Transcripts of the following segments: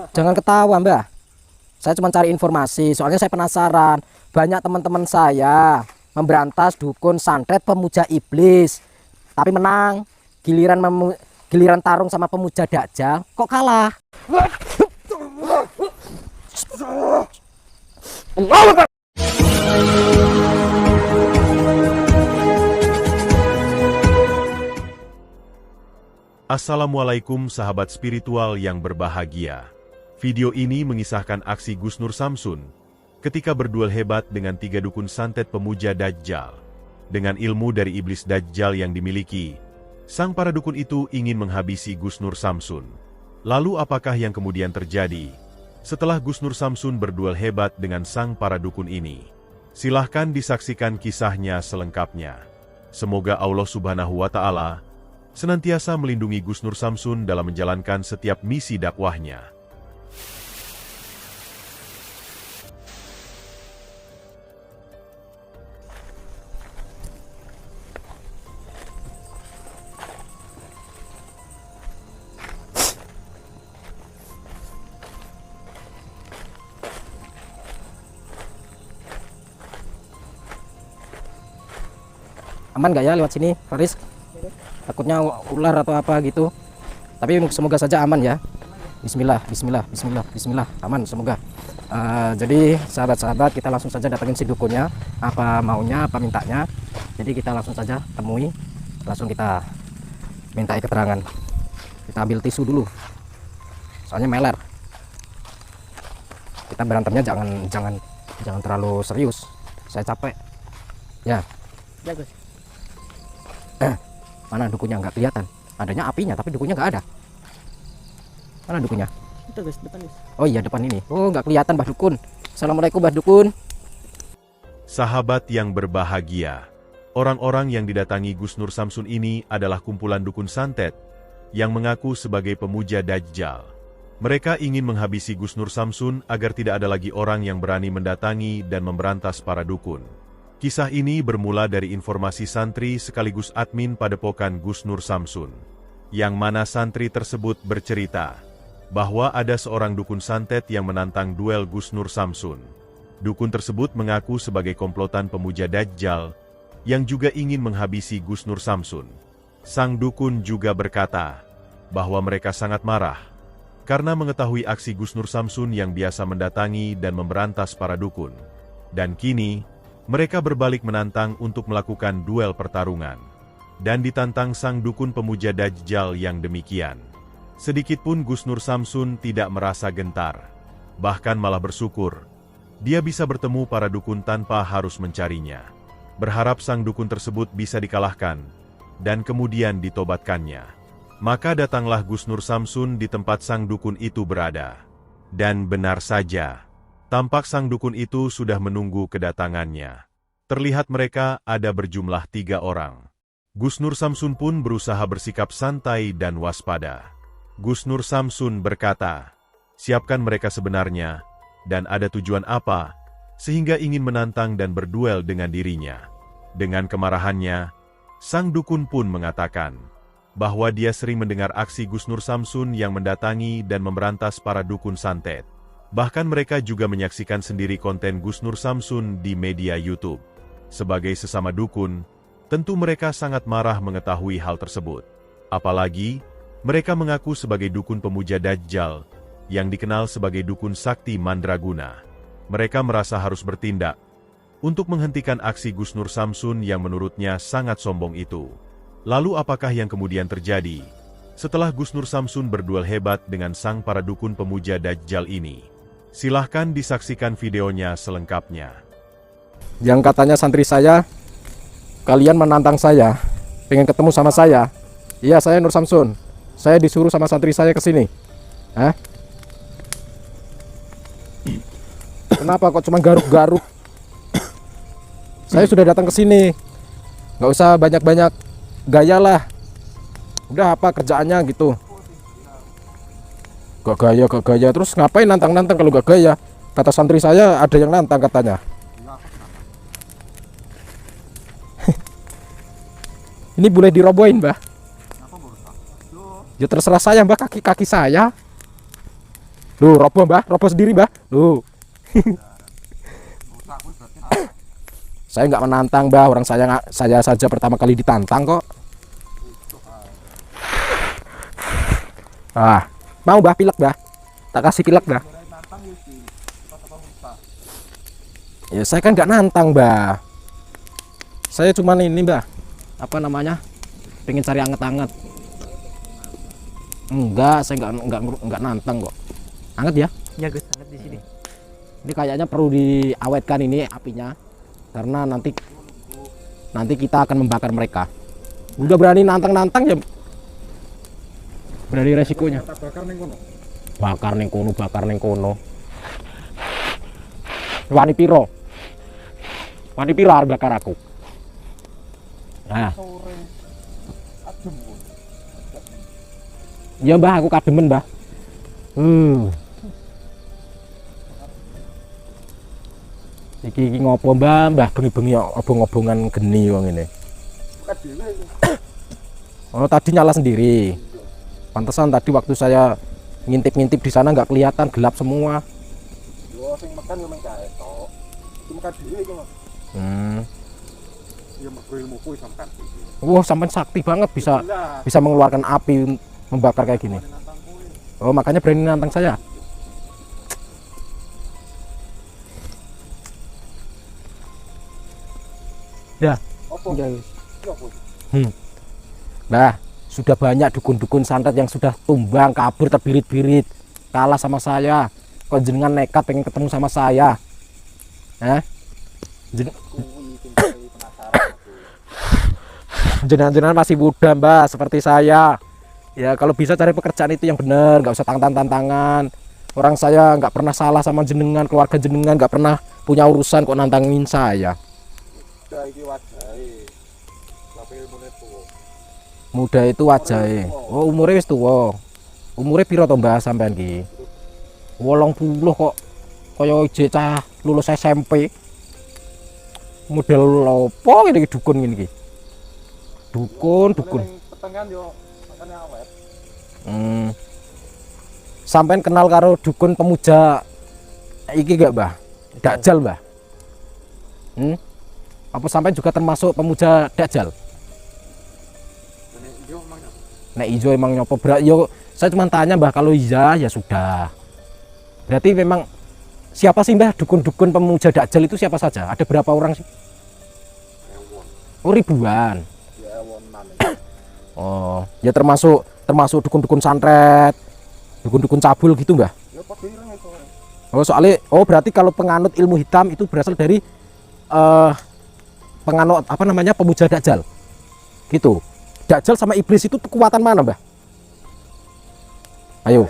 Jangan ketawa, Mbak. Saya cuma cari informasi, soalnya saya penasaran. Banyak teman-teman saya memberantas dukun santet pemuja iblis, tapi menang. Giliran tarung sama pemuja Dajjal, kok kalah? Assalamualaikum sahabat spiritual yang berbahagia. Video ini mengisahkan aksi Gus Nur Samsun ketika berduel hebat dengan 3 dukun santet pemuja Dajjal. Dengan ilmu dari iblis Dajjal yang dimiliki, sang para dukun itu ingin menghabisi Gus Nur Samsun. Lalu apakah yang kemudian terjadi setelah Gus Nur Samsun berduel hebat dengan sang para dukun ini? Silahkan disaksikan kisahnya selengkapnya. Semoga Allah Subhanahu wa Ta'ala senantiasa melindungi Gus Nur Samsun dalam menjalankan setiap misi dakwahnya. Aman nggak ya lewat sini, Faris? Takutnya ular atau apa gitu. Tapi semoga saja aman ya. Bismillah, bismillah, bismillah, bismillah. Aman semoga. Jadi sahabat-sahabat, kita langsung saja datangin si dukunnya. Apa maunya, apa mintanya. Jadi kita langsung saja temui. Langsung kita mintai keterangan. Kita ambil tisu dulu. Soalnya meler. Kita berantemnya jangan terlalu serius. Saya capek. Ya. Bagus. Mana dukunnya nggak kelihatan. Adanya apinya tapi dukunnya nggak ada. Mana dukunnya? Itu guys, depan guys. Oh iya, depan ini. Oh, nggak kelihatan Mbah Dukun. Assalamualaikum Mbah Dukun. Sahabat yang berbahagia, orang-orang yang didatangi Gus Nur Samsun ini adalah kumpulan dukun santet yang mengaku sebagai pemuja Dajjal. Mereka ingin menghabisi Gus Nur Samsun agar tidak ada lagi orang yang berani mendatangi dan memberantas para dukun. Kisah ini bermula dari informasi santri sekaligus admin padepokan Gus Nur Samsun, yang mana santri tersebut bercerita bahwa ada seorang dukun santet yang menantang duel Gus Nur Samsun. Dukun tersebut mengaku sebagai komplotan pemuja Dajjal yang juga ingin menghabisi Gus Nur Samsun. Sang dukun juga berkata bahwa mereka sangat marah karena mengetahui aksi Gus Nur Samsun yang biasa mendatangi dan memberantas para dukun. Dan kini mereka berbalik menantang untuk melakukan duel pertarungan. Dan ditantang sang dukun pemuja Dajjal yang demikian. Sedikitpun Gus Nur Samsun tidak merasa gentar. Bahkan malah bersyukur dia bisa bertemu para dukun tanpa harus mencarinya. Berharap sang dukun tersebut bisa dikalahkan dan kemudian ditobatkannya. Maka datanglah Gus Nur Samsun di tempat sang dukun itu berada. Dan benar saja, tampak sang dukun itu sudah menunggu kedatangannya. Terlihat mereka ada berjumlah 3 orang. Gus Nur Samsun pun berusaha bersikap santai dan waspada. Gus Nur Samsun berkata, siapkan mereka sebenarnya, dan ada tujuan apa, sehingga ingin menantang dan berduel dengan dirinya. Dengan kemarahannya, sang dukun pun mengatakan bahwa dia sering mendengar aksi Gus Nur Samsun yang mendatangi dan memberantas para dukun santet. Bahkan mereka juga menyaksikan sendiri konten Gus Nur Samsun di media YouTube. Sebagai sesama dukun, tentu mereka sangat marah mengetahui hal tersebut. Apalagi, mereka mengaku sebagai dukun pemuja Dajjal, yang dikenal sebagai dukun sakti mandraguna. Mereka merasa harus bertindak untuk menghentikan aksi Gus Nur Samsun yang menurutnya sangat sombong itu. Lalu apakah yang kemudian terjadi setelah Gus Nur Samsun berduel hebat dengan sang para dukun pemuja Dajjal ini? Silahkan disaksikan videonya selengkapnya. Yang katanya santri saya, kalian menantang saya, pengen ketemu sama saya. Iya, saya Nur Samsun. Saya disuruh sama santri saya ke sini. Hah? Kenapa kok cuma garuk-garuk? Saya sudah datang ke sini. Nggak usah banyak-banyak gaya lah. Udah apa kerjaannya gitu. Gak gaya. Terus ngapain nantang-nantang kalau gak gaya? Kata santri saya ada yang nantang katanya. Ini boleh dirobohin, Mbah. Ya terserah saya mbah, kaki saya. Loh, roboh mbah, roboh sendiri mbah. Loh. Saya nggak menantang mbah, orang saya saja pertama kali ditantang kok. Ah, mau mbah pilek mbah? Tak kasih pilek mbah. Ya saya kan nggak nantang mbah. Saya cuman ini mbah, apa namanya? Pengen cari anget-anget. Enggak, saya nggak nantang kok. Anget ya? Ya Gus, anget di sini. Ini kayaknya perlu diawetkan ini apinya, karena nanti kita akan membakar mereka. Udah berani nantang ya, berani resikonya. Bakar neng kono. Wani piro harus bakar aku. Nah. Ya mbah, aku kademen mbah. Iki ngopo mbah bengi-bengi obong-obongan geni wong ini. Oh tadi nyala sendiri. Pantesan tadi waktu saya ngintip-ngintip di sana nggak kelihatan, gelap semua. Yo sing makan yo mengkae tok. Cuma makan dhewe iki, Mas. Ya mergo ilmu kuwi sampean. Wah, sampean sakti banget bisa mengeluarkan api membakar kayak gini. Oh, makanya berani nantang saya. Ya. Apa? Ya Gus. Nah, sudah banyak dukun-dukun santet yang sudah tumbang, kabur, terbirit-birit, kalah sama saya. Kok jenengan nekat pengen ketemu sama saya? Jenengan masih muda mbak, seperti saya. Ya kalau bisa cari pekerjaan itu yang benar, nggak usah tantangan. Orang saya nggak pernah salah sama jenengan, keluarga jenengan nggak pernah punya urusan kok nantangin saya. Muda itu wajahnya. Oh umurnya wis tuwa. Umurnya piro to mbah sampean ki? 80 kok kaya ijek cah lulus SMP. Model lopo ngene iki dukun ngene iki? Dukun. Pertengahan yo makane awet. Sampean kenal karo dukun pemuja iki gak mbah? Dajjal mbah? Apa sampean juga termasuk pemuja Dajjal? Nek ijo emang nyopo berat yo, saya cuma tanya mbah, kalau iya ya sudah. Berarti memang siapa sih mbah dukun-dukun pemuja Dajjal itu siapa saja? Ada berapa orang sih? Oh ribuan. Oh ya termasuk dukun-dukun santet, dukun-dukun cabul gitu mbah? Oh soalnya berarti kalau penganut ilmu hitam itu berasal dari penganut apa namanya pemuja Dajjal gitu. Dajjal sama iblis itu kekuatan mana mbah? Ayo.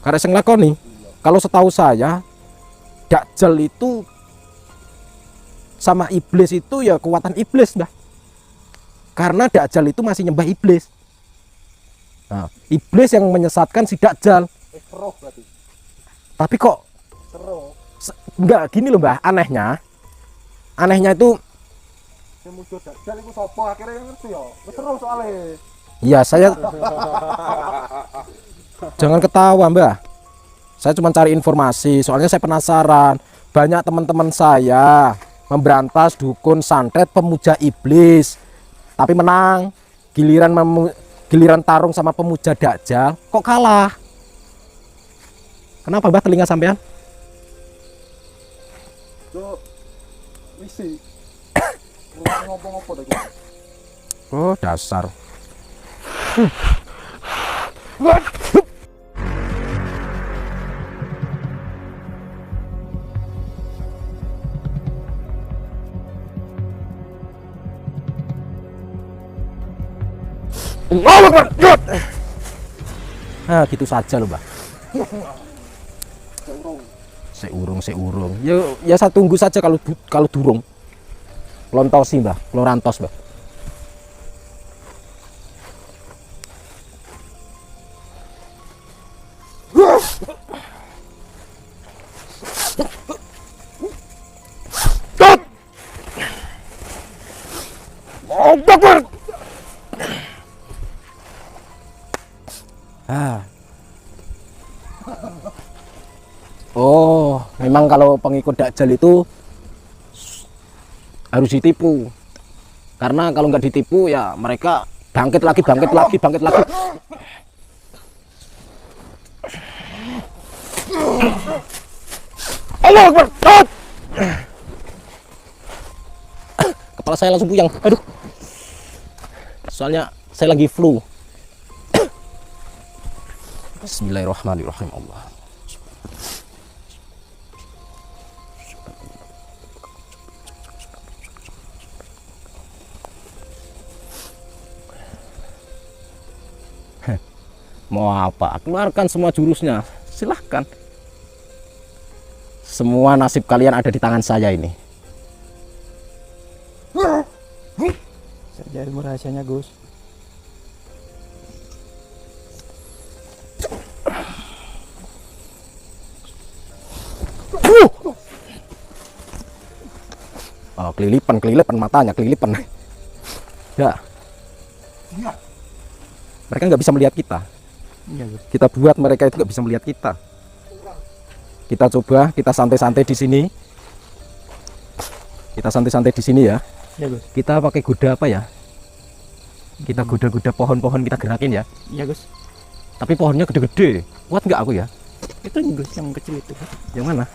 Karena sing lakoni. Kalau setahu saya Dajjal itu sama iblis itu ya kekuatan iblis mbah. Karena Dajjal itu masih nyembah iblis. Nah, iblis yang menyesatkan si Dajjal. Tapi kok enggak gini loh mbah, anehnya itu iya saya jangan ketawa mbah, saya cuma cari informasi soalnya saya penasaran. Banyak teman-teman saya memberantas dukun santet pemuja iblis tapi menang, giliran tarung sama pemuja Dajjal kok kalah. Kenapa mbah telinga sampean? Oh dasar. Nah gitu saja loh mbak. Seurung. Ya saya tunggu saja kalau durung. Lontosi mbak, lorantos mbak. Ah. Oh, memang kalau pengikut Dajjal itu harus ditipu. Karena kalau nggak ditipu ya mereka bangkit lagi. Allah Akbar. Kepala saya langsung puyeng. Aduh. Soalnya saya lagi flu. Bismillahirrahmanirrahim. Allah. Mau apa? Keluarkan semua jurusnya. Silahkan. Semua nasib kalian ada di tangan saya ini. Saja ilmu rahasianya, Gus. Oh, kelilipan matanya, kelilipan. Ya. Mereka nggak bisa melihat kita. Iya, Gus. Kita buat mereka itu nggak bisa melihat kita. Kita coba, kita santai-santai di sini. Kita santai-santai di sini ya. Iya, Gus. Kita pakai goda apa ya? Kita goda-goda pohon-pohon kita gerakin ya. Iya, Gus. Tapi pohonnya gede-gede. Kuat nggak aku ya? Itu nih, Gus, yang kecil itu. Yang mana?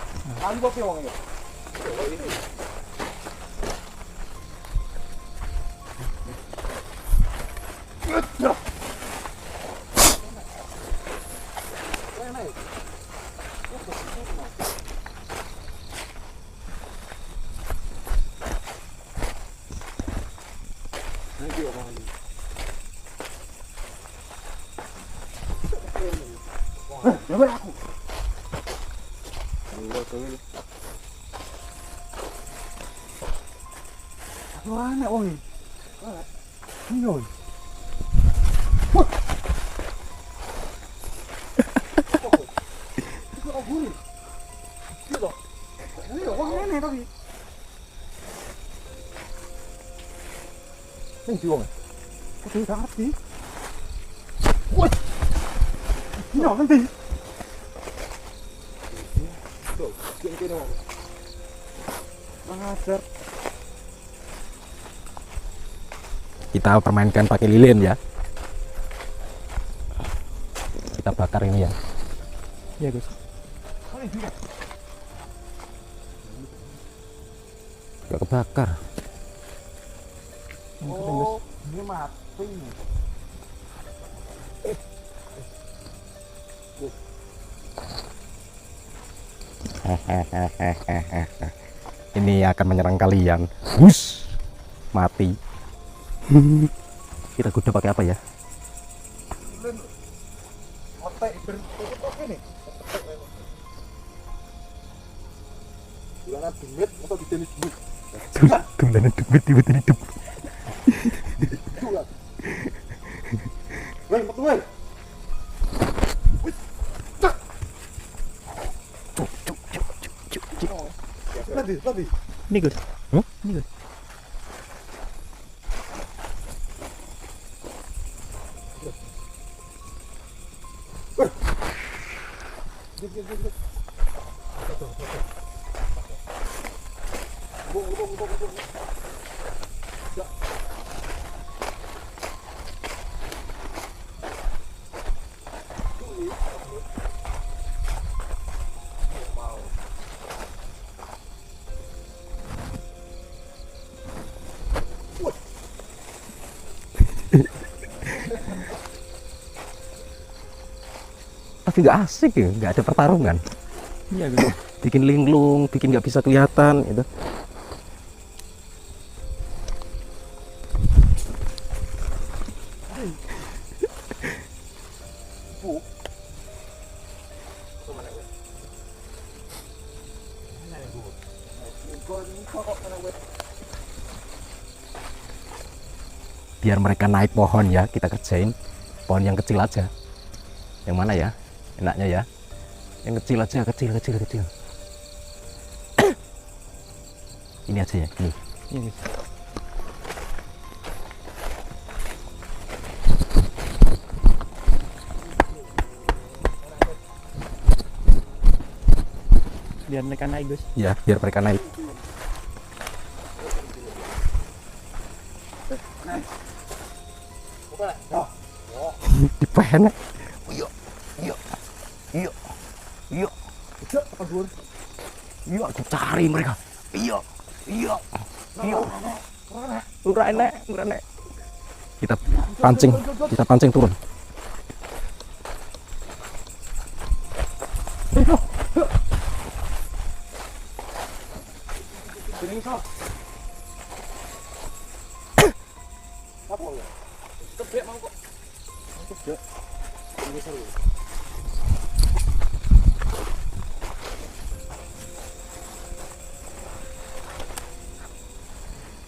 Kita permainkan pakai lilin ya. Kita bakar ini ya. Iya, Gus. Gak kebakar. Oh, ini mati. Ini akan menyerang kalian. Bus. Mati. Kita goda pakai apa ya? Otek bertutup ini. Bulan duit atau di jenis duit? Tulanan duit tiba-tiba hidup. Woi, metu woi. Tadi. Ini, Gus. Hmm? Ini, Gus. Tapi nggak asik ya, nggak ada pertarungan. Iya, Gus. Bikin linglung, bikin nggak bisa kelihatan itu. Biar mereka naik pohon ya, kita kerjain pohon yang kecil aja. Yang mana ya? Enaknya ya. Yang kecil aja, kecil. Ini aja ya, ini. Iya, Gus. Biar mereka naik Gus. Ya, biar mereka naik. Di penek. Iya, iya, iya, iya. Iya, aku cari mereka. Iya, iya, iya. Urane. Kita pancing turun.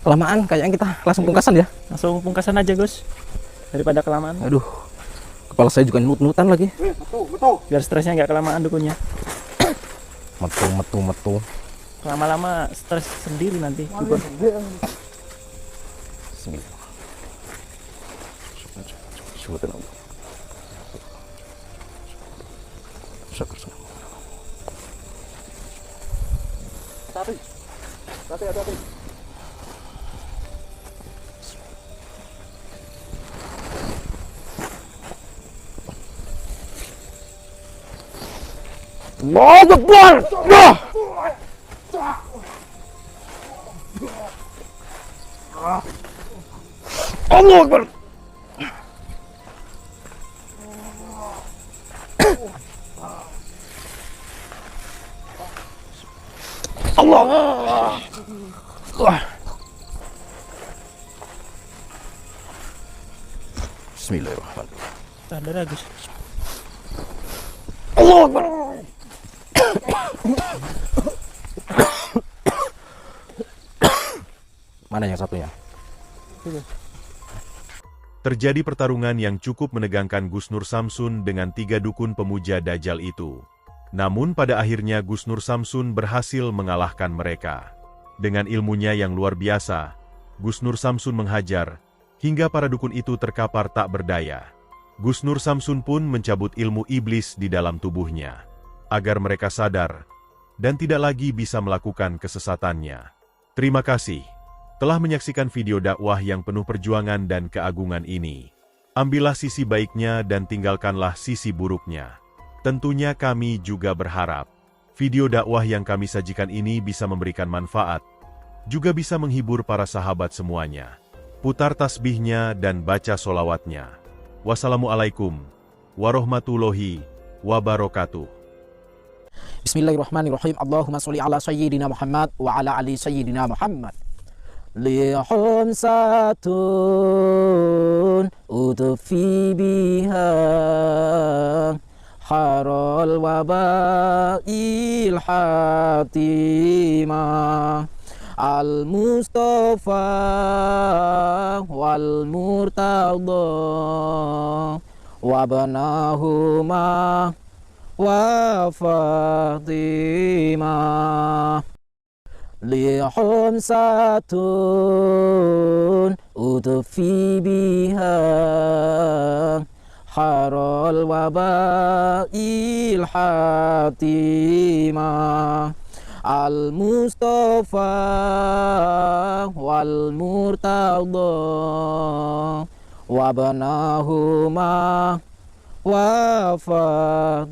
Kelamaan kayaknya kita langsung pungkasan ya. Langsung pungkasan aja Gus. Daripada kelamaan. Aduh, kepala saya juga nut-nutan lagi. Betul. Biar stresnya nggak kelamaan dukunnya. Metu. Lama-lama stres sendiri nanti. Dukun. Bismillah. Hati-hati. Allahu Akbar. Allahu Akbar. Allah. Bismillahirrahmanirrahim. Sadar Gus. Allahu Akbar. Mana yang satunya? Terjadi pertarungan yang cukup menegangkan Gus Nur Samsun dengan 3 dukun pemuja Dajjal itu. Namun pada akhirnya Gus Nur Samsun berhasil mengalahkan mereka. Dengan ilmunya yang luar biasa, Gus Nur Samsun menghajar, hingga para dukun itu terkapar tak berdaya. Gus Nur Samsun pun mencabut ilmu iblis di dalam tubuhnya, agar mereka sadar, dan tidak lagi bisa melakukan kesesatannya. Terima kasih telah menyaksikan video dakwah yang penuh perjuangan dan keagungan ini. Ambillah sisi baiknya dan tinggalkanlah sisi buruknya. Tentunya kami juga berharap video dakwah yang kami sajikan ini bisa memberikan manfaat, juga bisa menghibur para sahabat semuanya. Putar tasbihnya dan baca solawatnya. Wassalamualaikum warahmatullahi wabarakatuh. Bismillahirrahmanirrahim. Allahumma sholli ala sayyidina Muhammad wa ala ali sayyidina Muhammad. Lihum satun utufi biha harol wabail hatimah al-Mustafa wal murtada wabnahuma wa Fatimah. Lihum satun utufi biha harol wabail hatimah al-Mustafa wal murtada wabnahuma wa Fatimah.